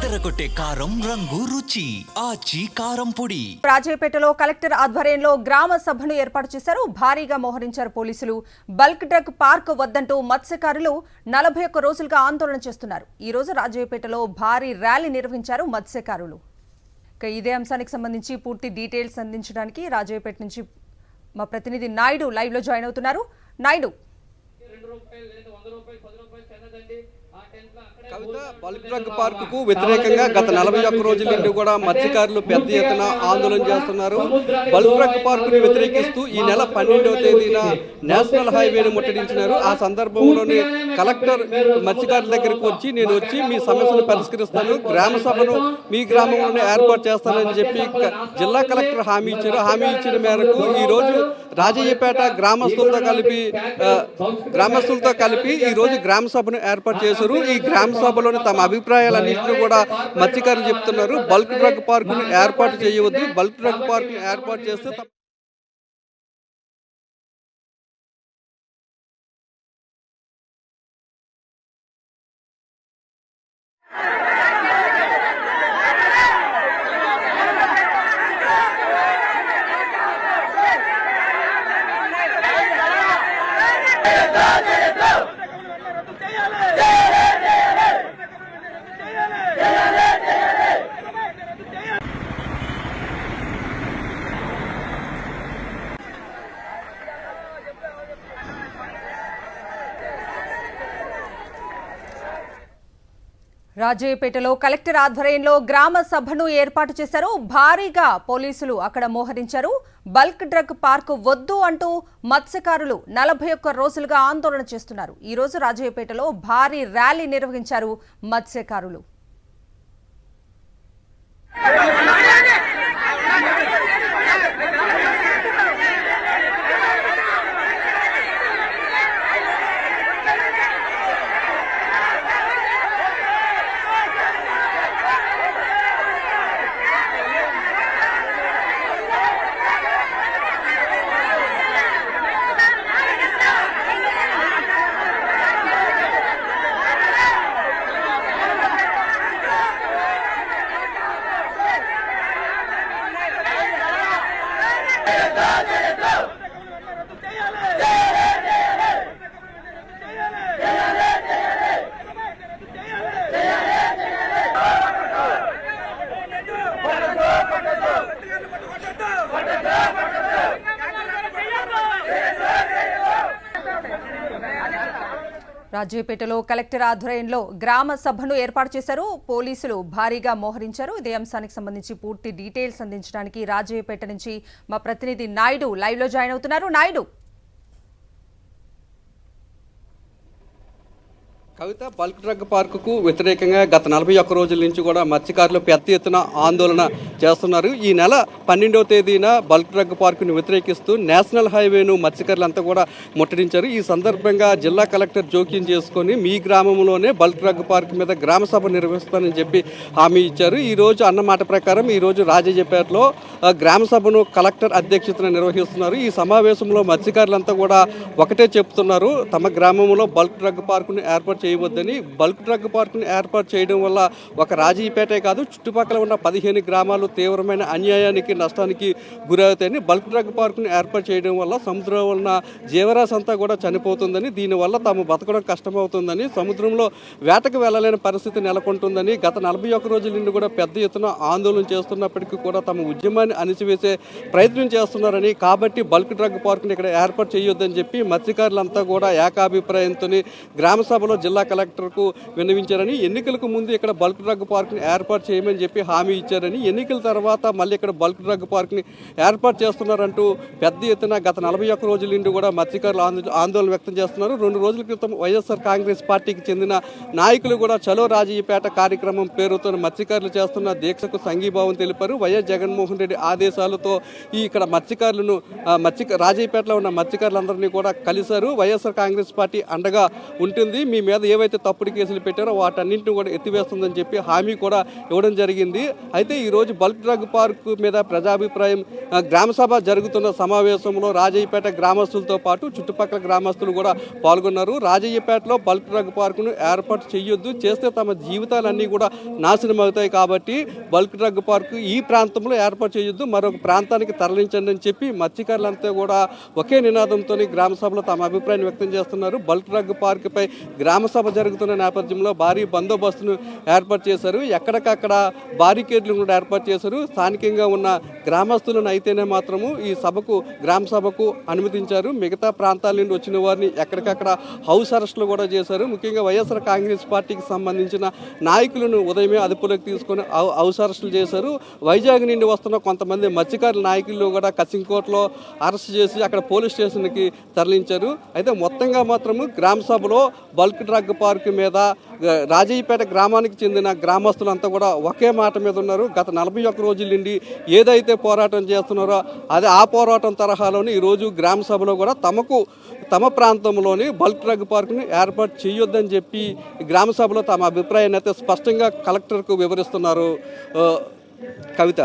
అదరగొట్టే కారం రంగు రుచి ఆచి కారం పొడి. రాజయ్యపేటలో కలెక్టర్ ఆధ్వర్యంలో గ్రామ సభను ఏర్పాటు చేశారు. భారీగా మోహరించారు పోలీసులు. బల్క్ డ్రగ్ పార్క్ వద్దంటూ మత్స్యకారులు 41 రోజులుగా ఆందోళన చేస్తున్నారు. ఈ రోజు రాజయ్యపేటలో భారీ ర్యాలీ నిర్వహించారు మత్స్యకారులు. ఇదే అంశానికి సంబంధించి పూర్తి డీటెయిల్స్ అందించడానికి రాజయ్యపేట నుంచి మా ప్రతినిధి నాయుడు లైవ్ లో జాయిన్ అవుతున్నారు. నాయుడు, కవిత, బల్క్ డ్రగ్ పార్కుకు వ్యతిరేకంగా గత 41 రోజుల నుండి కూడా మత్స్యకారులు పెద్ద ఎత్తున ఆందోళన చేస్తున్నారు. బల్క్ డ్రగ్ పార్కును వ్యతిరేకిస్తూ ఈ నెల 12వ తేదీన నేషనల్ హైవేను ముట్టడించినారు. ఆ సందర్భంలోనే కలెక్టర్ మత్స్యకారుల దగ్గరకు వచ్చి మీ సమస్యను పరిష్కరిస్తాను, గ్రామ సభను మీ గ్రామంలోనే ఏర్పాటు చేస్తానని చెప్పి జిల్లా కలెక్టర్ హామీ ఇచ్చారు. హామీ ఇచ్చిన మేరకు ఈ రోజు రాజయ్యపేట గ్రామస్తులతో కలిపి ఈ రోజు గ్రామ సభను ఏర్పాటు చేశారు. ఈ గ్రామ సభలోని తమ అభిప్రాయాలన్నింటినీ కూడా మత్స్యకారులు చెప్తున్నారు. బల్క్ డ్రగ్ పార్కును ఏర్పాటు చేయవద్దు, బల్క్ డ్రగ్ పార్కును ఏర్పాటు చేస్తే రాజయ్యపేటలో కలెక్టర్ ఆధ్వర్యంలో గ్రామ సభను ఏర్పాటు చేశారు. భారీగా పోలీసులు అక్కడ మోహరించారు. బల్క్ డ్రగ్ పార్క్ వద్దు అంటూ మత్స్యకారులు 41 రోజులుగా ఆందోళన చేస్తున్నారు. ఈ రోజు రాజయ్యపేటలో భారీ ర్యాలీ నిర్వహించారు మత్స్యకారులు. రాజయ్యపేటలో కలెక్టర్ ఆధ్వర్యంలో గ్రామ సభను ఏర్పాటు చేశారు. పోలీసులు భారీగా మోహరించారు. ఇదే అంశానికి సంబంధించి పూర్తి డీటెయిల్స్ అందించడానికి రాజయ్యపేట నుంచి మా ప్రతినిధి నాయుడు లైవ్ లో జాయిన్ అవుతున్నారు. నాయుడు, కవిత, బల్క్ డ్రగ్ పార్కుకు వ్యతిరేకంగా గత 41 రోజుల నుంచి కూడా మత్స్యకారులు పెద్ద ఎత్తున ఆందోళన చేస్తున్నారు. ఈ నెల 12వ తేదీన బల్క్ డ్రగ్ పార్కును వ్యతిరేకిస్తూ నేషనల్ హైవేను మత్స్యకారులంతా కూడా ముట్టడించారు. ఈ సందర్భంగా జిల్లా కలెక్టర్ జోక్యం చేసుకొని మీ గ్రామంలోనే బల్క్ డ్రగ్ పార్క్ మీద గ్రామ సభ నిర్వహిస్తానని చెప్పి హామీ ఇచ్చారు. ఈ రోజు అన్నమాట ప్రకారం ఈ రోజు రాజయ్యపేటలో గ్రామ సభను కలెక్టర్ అధ్యక్షతన నిర్వహిస్తున్నారు. ఈ సమావేశంలో మత్స్యకారులంతా కూడా ఒకటే చెప్తున్నారు, తమ గ్రామంలో బల్క్ డ్రగ్ పార్కును ఏర్పాటు చేయవద్దని. బల్క్ డ్రగ్ పార్కును ఏర్పాటు చేయడం వల్ల ఒక రాజయ్యపేటే కాదు, చుట్టుపక్కల ఉన్న 15 గ్రామాలు తీవ్రమైన అన్యాయానికి, నష్టానికి గురవుతాయని. బల్క్ డ్రగ్ పార్కును ఏర్పాటు చేయడం వల్ల సముద్రం వలన జీవరాశి అంతా కూడా చనిపోతుందని, దీనివల్ల తాము బతకడం కష్టమవుతుందని, సముద్రంలో వేటకు వెళ్ళలేని పరిస్థితి నెలకొంటుందని గత 41 రోజుల నుండి కూడా పెద్ద ఎత్తున ఆందోళన చేస్తున్నప్పటికీ కూడా తమ ఉద్యమాన్ని అణిచివేసే ప్రయత్నం చేస్తున్నారని, కాబట్టి బల్క్ డ్రగ్ పార్కును ఇక్కడ ఏర్పాటు చేయొద్దని చెప్పి మత్స్యకారులంతా కూడా ఏకాభిప్రాయంతో గ్రామ సభలో జిల్లా కలెక్టర్కు విన్నవించారని, ఎన్నికలకు ముందు ఇక్కడ బల్క్ డ్రగ్ పార్క్ని ఏర్పాటు చేయమని చెప్పి హామీ ఇచ్చారని, ఎన్నికల తర్వాత మళ్ళీ ఇక్కడ బల్క్ డ్రగ్ పార్క్ని ఏర్పాటు చేస్తున్నారంటూ పెద్ద ఎత్తున గత 41 రోజుల నుండి కూడా మత్స్యకారులు ఆందోళన వ్యక్తం చేస్తున్నారు. 2 రోజుల క్రితం వైఎస్ఆర్ కాంగ్రెస్ పార్టీకి చెందిన నాయకులు కూడా చలో రాజయ్యపేట కార్యక్రమం పేరుతో మత్స్యకారులు చేస్తున్న దీక్షకు సంఘీభావం తెలిపారు. వైఎస్ జగన్మోహన్ రెడ్డి ఆదేశాలతో ఇక్కడ మత్స్యకారులను రాజయ్యపేటలో ఉన్న మత్స్యకారులందరినీ కూడా కలిశారు. వైఎస్ఆర్ కాంగ్రెస్ పార్టీ అండగా ఉంటుంది, మీ మీద ఏవైతే తప్పుడు కేసులు పెట్టారో వాటన్నింటిని కూడా ఎత్తివేస్తుందని చెప్పి హామీ కూడా ఇవ్వడం జరిగింది. అయితే ఈరోజు బల్క్ డ్రగ్ పార్క్ మీద ప్రజాభిప్రాయం గ్రామసభ జరుగుతున్న సమావేశంలో రాజయ్యపేట గ్రామస్తులతో పాటు చుట్టుపక్కల గ్రామస్తులు కూడా పాల్గొన్నారు. రాజయ్యపేటలో బల్క్ డ్రగ్ పార్కును ఏర్పాటు చేయొద్దు, చేస్తే తమ జీవితాలన్నీ కూడా నాశనం అవుతాయి కాబట్టి బల్క్ డ్రగ్ పార్కు ఈ ప్రాంతంలో ఏర్పాటు చేయొద్దు, మరొక ప్రాంతానికి తరలించండి అని చెప్పి మత్స్యకారులంతా కూడా ఒకే నినాదంతో గ్రామ సభలో తమ అభిప్రాయాన్ని వ్యక్తం చేస్తున్నారు. బల్క్ డ్రగ్ పార్కుపై గ్రామ సభ జరుగుతున్న నేపథ్యంలో భారీ బందోబస్తును ఏర్పాటు చేశారు. ఎక్కడికక్కడ బారికేడ్లు కూడా ఏర్పాటు చేశారు. స్థానికంగా ఉన్న గ్రామస్తులను అయితేనే మాత్రము ఈ సభకు గ్రామ సభకు అనుమతించారు. మిగతా ప్రాంతాల నుండి వచ్చిన వారిని ఎక్కడికక్కడ హౌస్ అరెస్టులు కూడా చేశారు. ముఖ్యంగా వైఎస్ఆర్ కాంగ్రెస్ పార్టీకి సంబంధించిన నాయకులను ఉదయమే అదుపులోకి తీసుకొని హౌస్ అరెస్టులు చేశారు. వైజాగ్ నుండి వస్తున్న కొంతమంది మత్స్యకారుల నాయకులు కూడా కసింకోటలో అరెస్ట్ చేసి అక్కడ పోలీస్ స్టేషన్కి తరలించారు. అయితే మొత్తంగా మాత్రము గ్రామ సభలో బల్క్ డ్రగ్ పార్క్ మీద రాజయ్యపేట గ్రామానికి చెందిన గ్రామస్తులంతా కూడా ఒకే మాట మీద ఉన్నారు. గత 41 రోజుల నుండి ఏదైతే పోరాటం చేస్తున్నారో అదే ఆ పోరాటం తరహాలోని ఈరోజు గ్రామ సభలో కూడా తమ ప్రాంతంలోని బల్క్ డ్రగ్ పార్కును ఏర్పాటు చేయొద్దని చెప్పి గ్రామ సభలో తమ అభిప్రాయాన్ని అయితే స్పష్టంగా కలెక్టర్కు వివరిస్తున్నారు. కవిత,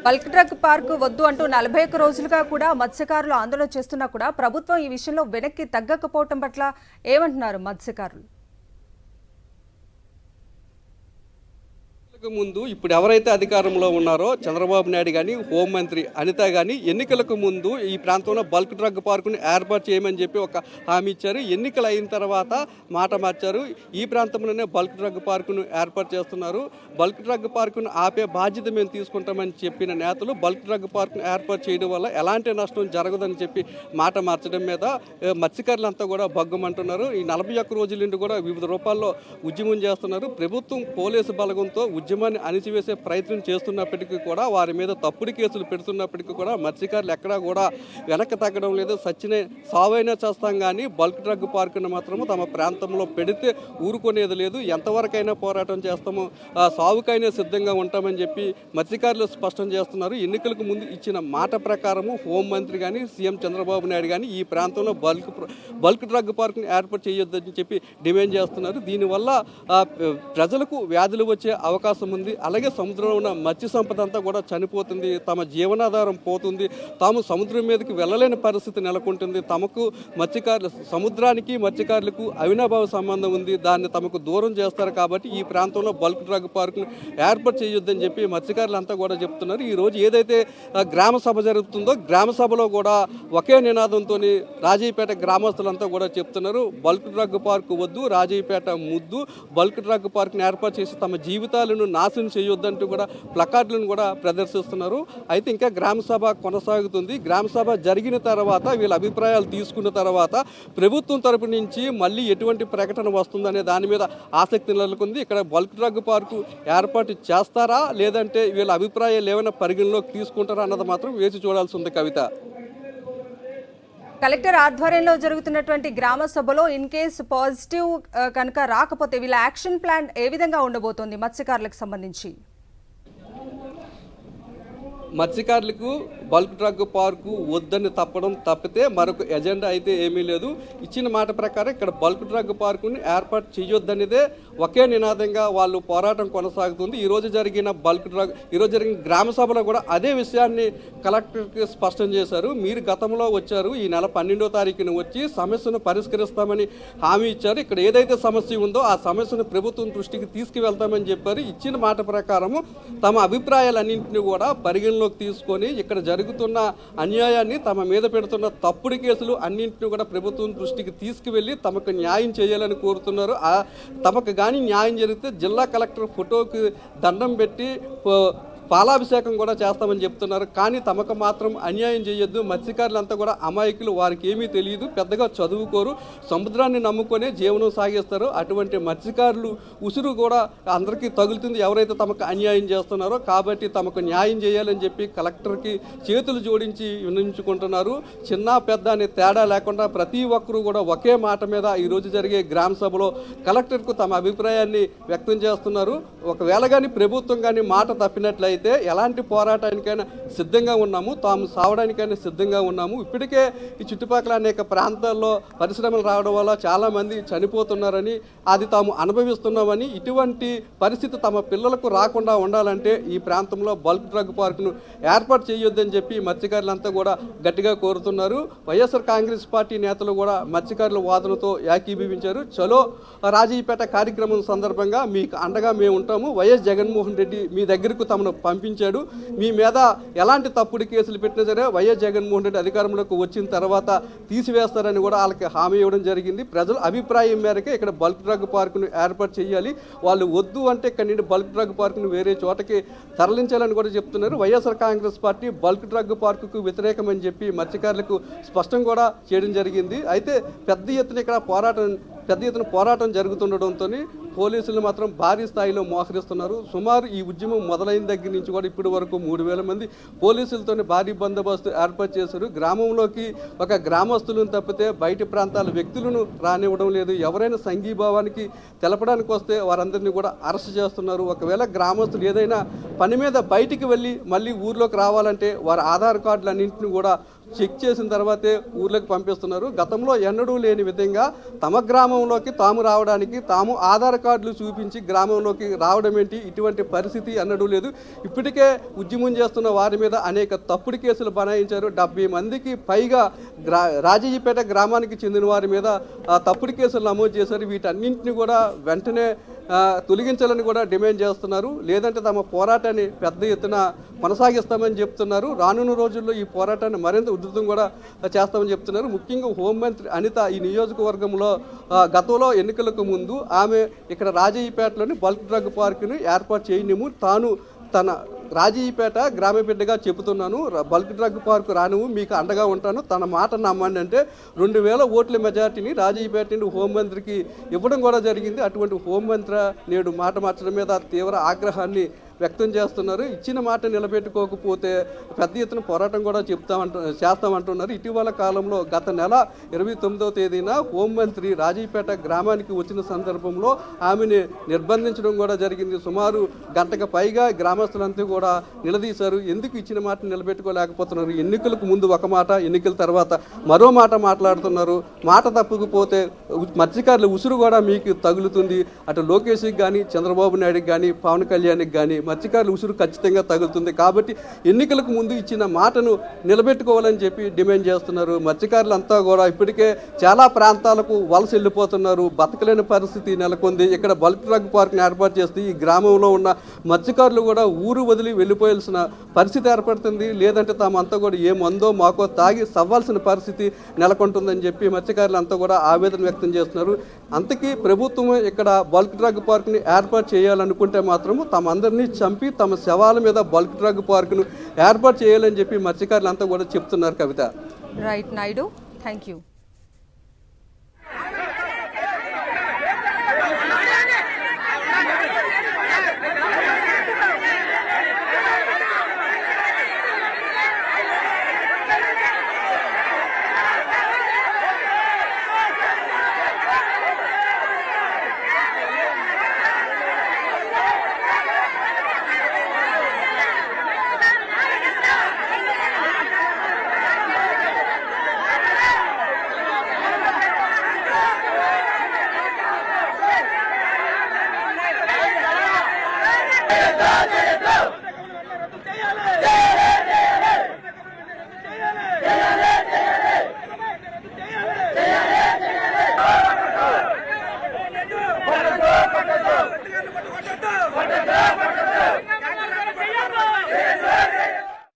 బల్క్ డ్రగ్ పార్క్ వద్దు అంటూ 41 రోజులుగా కూడా మత్స్యకారులు ఆందోళన చేస్తున్నా కూడా ప్రభుత్వం ఈ విషయంలో వెనక్కి తగ్గకపోవటం పట్ల ఏమంటున్నారు మత్స్యకారులు? ముందు ఇప్పుడు ఎవరైతే అధికారంలో ఉన్నారో చంద్రబాబు నాయుడు కానీ హోంమంత్రి అనిత కానీ ఎన్నికలకు ముందు ఈ ప్రాంతంలో బల్క్ డ్రగ్ పార్కును ఏర్పాటు చేయమని చెప్పి ఒక హామీ ఇచ్చారు. ఎన్నికలు అయిన తర్వాత మాట మార్చారు. ఈ ప్రాంతంలోనే బల్క్ డ్రగ్ పార్కును ఏర్పాటు చేస్తున్నారు. బల్క్ డ్రగ్ పార్కును ఆపే బాధ్యత మేము తీసుకుంటామని చెప్పిన నేతలు బల్క్ డ్రగ్ పార్కును ఏర్పాటు చేయడం వల్ల ఎలాంటి నష్టం జరగదని చెప్పి మాట మార్చడం మీద మత్స్యకారులంతా కూడా భగ్గుమంటున్నారు. ఈ 41 రోజుల నుండి కూడా వివిధ రూపాల్లో ఉద్యమం చేస్తున్నారు. ప్రభుత్వం పోలీసు బలగంతో ఉద్యమాన్ని అణిచివేసే ప్రయత్నం చేస్తున్నప్పటికీ కూడా వారి మీద తప్పుడు కేసులు పెడుతున్నప్పటికీ కూడా మత్స్యకారులు ఎక్కడా కూడా వెనక్కి తగ్గడం లేదు. సావైనా చేస్తాం కానీ బల్క్ డ్రగ్ పార్కును మాత్రము తమ ప్రాంతంలో పెడితే ఊరుకునేది లేదు. ఎంతవరకైనా పోరాటం చేస్తాము, సావుకైనా సిద్ధంగా ఉంటామని చెప్పి మత్స్యకారులు స్పష్టం చేస్తున్నారు. ఎన్నికలకు ముందు ఇచ్చిన మాట ప్రకారము హోంమంత్రి కానీ సీఎం చంద్రబాబు నాయుడు కానీ ఈ ప్రాంతంలో బల్క్ డ్రగ్ పార్కును ఏర్పాటు చేయొద్దని చెప్పి డిమాండ్ చేస్తున్నారు. దీనివల్ల ప్రజలకు వ్యాధులు వచ్చే అవకాశం ఉంది. అలాగే సముద్రంలో ఉన్న మత్స్య సంపద అంతా కూడా చనిపోతుంది. తమ జీవనాధారం పోతుంది. తాము సముద్రం మీదకి వెళ్ళలేని పరిస్థితి నెలకొంటుంది. తమకు సముద్రానికి మత్స్యకారులకు అవినాభావ సంబంధం ఉంది. దాన్ని తమకు దూరం చేస్తారు కాబట్టి ఈ ప్రాంతంలో బల్క్ డ్రగ్ పార్కును ఏర్పాటు చేయొద్దని చెప్పి మత్స్యకారులంతా కూడా చెప్తున్నారు. ఈ రోజు ఏదైతే గ్రామ సభ జరుగుతుందో గ్రామ సభలో కూడా ఒకే నినాదంతో రాజయ్యపేట గ్రామస్తులంతా కూడా చెప్తున్నారు. బల్క్ డ్రగ్ పార్కు వద్దు, రాజయ్యపేట ముద్దు, బల్క్ డ్రగ్ పార్కును ఏర్పాటు చేసి తమ జీవితాలను నాశనం చేయొద్దంటూ కూడా ప్లకార్డులను కూడా ప్రదర్శిస్తున్నారు. అయితే ఇంకా గ్రామ సభ కొనసాగుతుంది. గ్రామ సభ జరిగిన తర్వాత వీళ్ళ అభిప్రాయాలు తీసుకున్న తర్వాత ప్రభుత్వం తరపు నుంచి మళ్ళీ ఎటువంటి ప్రకటన వస్తుందనే దాని మీద ఆసక్తి నెలకొంది. ఇక్కడ బల్క్ డ్రగ్ పార్కు ఏర్పాటు చేస్తారా లేదంటే వీళ్ళ అభిప్రాయాలు ఏమైనా పరిగణలోకి తీసుకుంటారా అన్నది మాత్రం వేచి చూడాల్సి ఉంది. కవిత, కలెక్టర్ ఆధ్వర్యంలో జరుగుతున్నటువంటి గ్రామ సభలో ఇన్ కేస్ పాజిటివ్ కనుక రాకపోతే వీళ్ళ యాక్షన్ ప్లాన్ ఏ విధంగా ఉండబోతోంది మత్స్యకారులకు సంబంధించి? మత్స్యకారులకు బల్క్ డ్రగ్ పార్కు వద్దని తప్పితే మరొక ఎజెండా అయితే ఏమీ లేదు. ఇచ్చిన మాట ప్రకారం ఇక్కడ బల్క్ డ్రగ్ పార్కుని ఏర్పాటు చేయొద్దనేదే ఒకే నినాదంగా వాళ్ళు పోరాటం కొనసాగుతుంది. ఈరోజు జరిగిన గ్రామ సభలో కూడా అదే విషయాన్ని కలెక్టర్కి స్పష్టం చేశారు. మీరు గతంలో వచ్చారు, ఈ నెల 12వ తారీఖున వచ్చి సమస్యను పరిష్కరిస్తామని హామీ ఇచ్చారు. ఇక్కడ ఏదైతే సమస్య ఉందో ఆ సమస్యను ప్రభుత్వం దృష్టికి తీసుకువెళ్తామని చెప్పారు. ఇచ్చిన మాట ప్రకారము తమ అభిప్రాయాలన్నింటినీ కూడా పరిగణలోకి తీసుకొని ఇక్కడ జరుగుతున్న అన్యాయాన్ని, తమ మీద పెడుతున్న తప్పుడు కేసులు అన్నింటినీ కూడా ప్రభుత్వం దృష్టికి తీసుకువెళ్ళి తమకు న్యాయం చేయాలని కోరుతున్నారు. తమకు కానీ న్యాయం జరిగితే జిల్లా కలెక్టర్ ఫోటోకి దండం పెట్టి పాలాభిషేకం కూడా చేస్తామని చెప్తున్నారు. కానీ తమకు మాత్రం అన్యాయం చేయొద్దు, మత్స్యకారులంతా కూడా అమాయకులు, వారికి ఏమీ తెలియదు, పెద్దగా చదువుకోరు, సముద్రాన్ని నమ్ముకొనే జీవనం సాగిస్తారు. అటువంటి మత్స్యకారులు ఉసురు కూడా అందరికీ తగులుతుంది ఎవరైతే తమకు అన్యాయం చేస్తున్నారో. కాబట్టి తమకు న్యాయం చేయాలని చెప్పి కలెక్టర్కి చేతులు జోడించి విన్నవించుకుంటున్నారు. చిన్న పెద్ద అనే తేడా లేకుండా ప్రతి ఒక్కరూ కూడా ఒకే మాట మీద ఈరోజు జరిగే గ్రామ సభలో కలెక్టర్కు తమ అభిప్రాయాన్ని వ్యక్తం చేస్తున్నారు. ఒకవేళ కానీ ప్రభుత్వం కానీ మాట తప్పినట్లయితే అయితే ఎలాంటి పోరాటానికైనా సిద్ధంగా ఉన్నాము, తాము సావడానికైనా సిద్ధంగా ఉన్నాము. ఇప్పటికే ఈ చుట్టుపక్కల అనేక ప్రాంతాల్లో పరిశ్రమలు రావడం వల్ల చాలామంది చనిపోతున్నారని, అది తాము అనుభవిస్తున్నామని, ఇటువంటి పరిస్థితి తమ పిల్లలకు రాకుండా ఉండాలంటే ఈ ప్రాంతంలో బల్క్ డ్రగ్ పార్కును ఏర్పాటు చేయొద్దని చెప్పి మత్స్యకారులంతా కూడా గట్టిగా కోరుతున్నారు. వైఎస్ఆర్ కాంగ్రెస్ పార్టీ నేతలు కూడా మత్స్యకారుల వాదనతో ఏకీభవించారు. చలో రాజీపేట కార్యక్రమం సందర్భంగా మీకు అండగా మేము ఉంటాము, వైఎస్ జగన్మోహన్ రెడ్డి మీ దగ్గరకు తమను పంపించాడు, మీ మీద ఎలాంటి తప్పుడు కేసులు పెట్టినా సరే వైఎస్ జగన్మోహన్ రెడ్డి అధికారంలోకి వచ్చిన తర్వాత తీసివేస్తారని కూడా వాళ్ళకి హామీ ఇవ్వడం జరిగింది. ప్రజల అభిప్రాయం మేరకే ఇక్కడ బల్క్ డ్రగ్ పార్కును ఏర్పాటు చేయాలి, వాళ్ళు వద్దు అంటే ఇక్కడ నుండి బల్క్ డ్రగ్ పార్కును వేరే చోటకి తరలించాలని కూడా చెప్తున్నారు. YSR Congress party bulk drug పార్కుకు వ్యతిరేకమని చెప్పి మత్స్యకారులకు స్పష్టం కూడా చేయడం జరిగింది. అయితే పెద్ద ఎత్తున పోరాటం జరుగుతుండడంతో పోలీసులు మాత్రం భారీ స్థాయిలో మోహరిస్తున్నారు. సుమారు ఈ ఉద్యమం మొదలైన దగ్గర నుంచి కూడా ఇప్పటి వరకు 3,000 మంది పోలీసులతోనే భారీ బందోబస్తు ఏర్పాటు చేశారు. గ్రామంలోకి ఒక గ్రామస్తులను తప్పితే బయట ప్రాంతాల వ్యక్తులను రానివ్వడం లేదు. ఎవరైనా సంఘీభావానికి తెలపడానికి వస్తే వారందరినీ కూడా అరెస్ట్ చేస్తున్నారు. ఒకవేళ గ్రామస్తులు ఏదైనా పని మీద బయటికి వెళ్ళి మళ్ళీ ఊర్లోకి రావాలంటే వారి ఆధార్ కార్డులన్నింటినీ కూడా చెక్ చేసిన తర్వాతే ఊర్లోకి పంపిస్తున్నారు. గతంలో ఎన్నడూ లేని విధంగా తమ గ్రామంలోకి తాము రావడానికి తాము ఆధార్ కార్డులు చూపించి గ్రామంలోకి రావడం ఏంటి, ఇటువంటి పరిస్థితి ఎన్నడూ లేదు. ఇప్పటికే ఉద్యమం చేస్తున్న వారి మీద అనేక తప్పుడు కేసులు బనాయించారు. 70 మందికి పైగా రాజయ్యపేట గ్రామానికి చెందిన వారి మీద తప్పుడు కేసులు నమోదు చేశారు. వీటన్నింటినీ కూడా వెంటనే తొలగించాలని కూడా డిమాండ్ చేస్తున్నారు. లేదంటే తమ పోరాటాన్ని పెద్ద ఎత్తున కొనసాగిస్తామని చెప్తున్నారు. రానున్న రోజుల్లో ఈ పోరాటాన్ని మరింత ఉధృతం కూడా చేస్తామని చెప్తున్నారు. ముఖ్యంగా హోంమంత్రి అనిత ఈ నియోజకవర్గంలో గతంలో ఎన్నికలకు ముందు ఆమె ఇక్కడ రాజయ్యపేటలోని బల్క్ డ్రగ్ పార్కుని ఏర్పాటు చేయనిము, తాను తన రాజయ్యపేట గ్రామ బిడ్డగా చెబుతున్నాను, బల్క్ డ్రగ్ పార్కు రానువు, మీకు అండగా ఉంటాను, తన మాట నమ్మండి అంటే 2,000 ఓట్ల మెజార్టీని రాజయ్యపేట నుండి హోంమంత్రికి ఇవ్వడం కూడా జరిగింది. అటువంటి హోంమంత్రి నేడు మాట మార్చడం మీద తీవ్ర ఆగ్రహాన్ని వ్యక్తం చేస్తున్నారు. ఇచ్చిన మాట నిలబెట్టుకోకపోతే పెద్ద ఎత్తున పోరాటం కూడా చేస్తామంటున్నారు. ఇటీవల కాలంలో గత నెల 29వ తేదీన హోంమంత్రి రాజయ్యపేట గ్రామానికి వచ్చిన సందర్భంలో ఆమెని నిర్బంధించడం కూడా జరిగింది. సుమారు గంటకు పైగా గ్రామస్తులంతా కూడా నిలదీశారు. ఎందుకు ఇచ్చిన మాట నిలబెట్టుకోలేకపోతున్నారు? ఎన్నికలకు ముందు ఒక మాట, ఎన్నికల తర్వాత మరో మాట మాట్లాడుతున్నారు. మాట తప్పకపోతే మత్స్యకారుల ఉసురు కూడా మీకు తగులుతుంది. అటు లోకేష్కి కానీ, చంద్రబాబు నాయుడుకి కానీ, పవన్ కళ్యాణ్కి కానీ మత్స్యకారుల ఉసురు ఖచ్చితంగా తగులుతుంది. కాబట్టి ఎన్నికలకు ముందు ఇచ్చిన మాటను నిలబెట్టుకోవాలని చెప్పి డిమాండ్ చేస్తున్నారు. మత్స్యకారులంతా కూడా ఇప్పటికే చాలా ప్రాంతాలకు వలస వెళ్ళిపోతున్నారు. బతకలేని పరిస్థితి నెలకొంది. ఇక్కడ బల్క్ డ్రగ్ పార్క్ని ఏర్పాటు చేస్తే ఈ గ్రామంలో ఉన్న మత్స్యకారులు కూడా ఊరు వదిలి వెళ్ళిపోయాల్సిన పరిస్థితి ఏర్పడుతుంది. లేదంటే తామంతా కూడా ఏ మందో మాకో తాగి సవ్వాల్సిన పరిస్థితి నెలకొంటుందని చెప్పి మత్స్యకారులంతా కూడా ఆవేదన వ్యక్తం చేస్తున్నారు. అంతకీ ప్రభుత్వం ఇక్కడ బల్క్ డ్రగ్ పార్క్ని ఏర్పాటు చేయాలనుకుంటే మాత్రము తమందరినీ చంపి తమ శవాల మీద బల్క్ డ్రగ్ పార్కును ఏర్పాటు చేయాలని చెప్పి మత్స్యకారులంతా కూడా చెప్తున్నారు. Kavitha. Right Naidu, thank you.